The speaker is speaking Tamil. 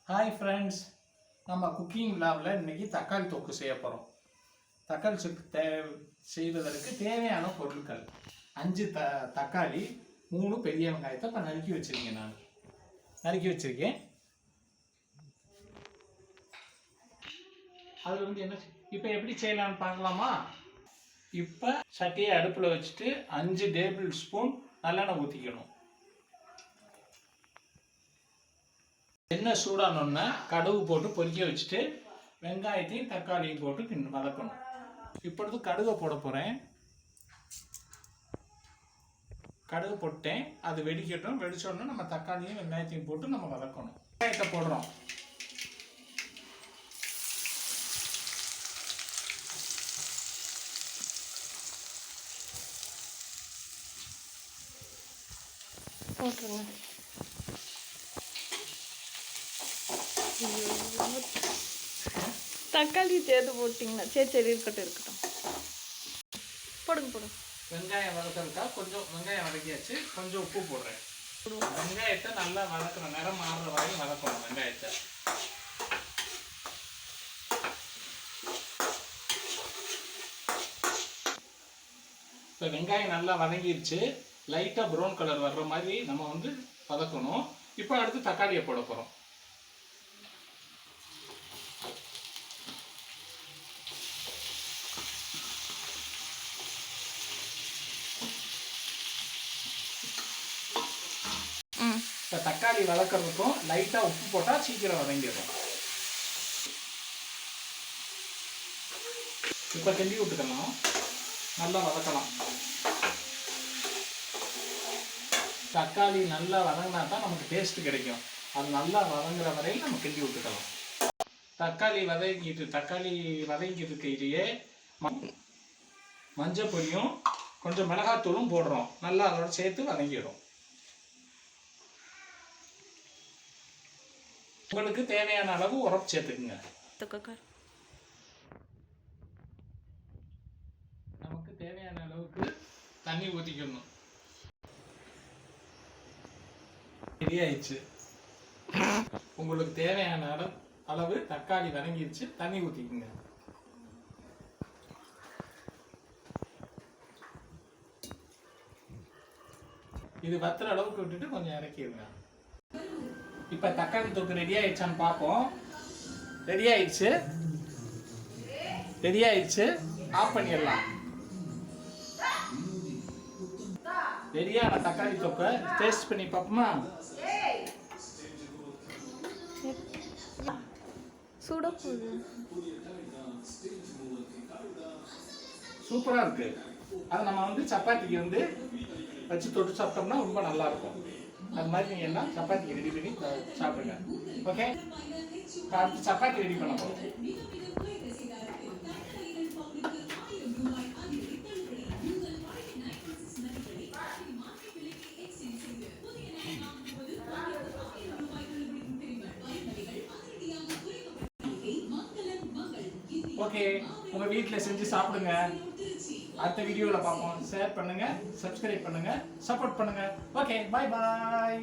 ஹாய் ஃப்ரெண்ட்ஸ், நம்ம குக்கிங் விழாவில் இன்றைக்கி தக்காளி தொக்கு செய்ய போகிறோம். தக்காளி தொக்கு செய்வதற்கு தேவையான பொருட்கள் 5 தக்காளி, 3 பெரிய வெங்காயத்தை இப்போ நறுக்கி வச்சுருக்கேன். நான் நறுக்கி வச்சுருக்கேன். அதில் வந்து என்ன இப்போ எப்படி செய்யலான்னு பார்க்கலாமா? இப்போ சட்டியை அடுப்பில் வச்சுட்டு 5 டேபிள் ஸ்பூன் நல்லெண்ணெய் ஊற்றிக்கணும். எண்ணெய் சூடானோன்னா கடுகு போட்டு பொரிக்க வச்சுட்டு வெங்காயத்தையும் தக்காளியும் போட்டு வதக்கணும். இப்பொழுது கடுகை போட போகிறேன். கடுகு போட்டேன், அது வெடிக்கட்டும். வெடிச்சோடனே நம்ம தக்காளியும் வெங்காயத்தையும் போட்டு நம்ம வதக்கணும். வெங்காயத்தை போடுறோம். போட்டுருங்க. தக்காளி சேர்த்து போட்டிங்கன்னா சரி இருக்கட்டும். போடுங்க. வெங்காயம் வதக்கிறதுக்கா கொஞ்சம் வெங்காயம் வதக்கியாச்சு. கொஞ்சம் உப்பு போடுறேன். வெங்காயத்தை நல்லா வதக்கணும். நிறம் மாறுற வரையும் வதக்கணும் வெங்காயத்தை. இப்போ வெங்காயம் நல்லா வதங்கிடுச்சு. லைட்டாக ப்ரௌன் கலர் வர்ற மாதிரி நம்ம வந்து வதக்கணும். இப்போ அடுத்து தக்காளியை போட போகிறோம். இப்போ தக்காளி வதக்கிறதுக்கும் லைட்டாக உப்பு போட்டால் சீக்கிரம் வதங்கிடும். இப்போ கிண்டி விட்டுக்கலாம். நல்லா வதக்கலாம். தக்காளி நல்லா வதங்கினா தான் நமக்கு டேஸ்ட் கிடைக்கும். அது நல்லா வதங்குற வரையில் நம்ம கிண்டி விட்டுக்கலாம். தக்காளி வதங்கியிருக்கையிலேயே மஞ்சள் பொடியும் கொஞ்சம் மிளகாத்தூளும் போடுறோம். நல்லா அதோட சேர்த்து வதங்கிடும். உங்களுக்கு தேவையான அளவு உரப்பு சேர்த்துக்குங்க. நமக்கு தேவையான அளவுக்கு தண்ணி ஊற்றிக்கணும். ரெடி ஆயிடுச்சு. உங்களுக்கு தேவையான அளவு தக்காளி வதங்கிடுச்சு. தண்ணி ஊற்றிக்குங்க. இது வத்துற அளவுக்கு விட்டுட்டு கொஞ்சம் இறக்கிடுங்க. இப்போ தக்காளி தொக்கு ரெடி ஆயிடுச்சான்னு பார்ப்போம். ரெடி ஆயிடுச்சு. ஆஃப் பண்ணிடலாம். ரெடியான தக்காளி தொக்கை டேஸ்ட் பண்ணி பார்ப்போமா? சூப்பரா இருக்கு. அதை நம்ம வந்து சப்பாத்திக்கு வந்து வச்சு தொட்டு சாப்பிட்டோம்னா ரொம்ப நல்லா இருக்கும். அது மாதிரி நீங்க எல்லாம் சப்பாத்திக்கு ரெடி பண்ணி சாப்பிடுங்க. ஓகே, அடுத்து சப்பாத்தி ரெடி பண்ண போறோம். ஓகே, உங்க வீட்டில் செஞ்சு சாப்பிடுங்க. அடுத்த வீடியோவில் பார்ப்போம். ஷேர் பண்ணுங்க, சப்ஸ்கிரைப் பண்ணுங்க, சப்போர்ட் பண்ணுங்க. ஓகே, பாய் பாய்.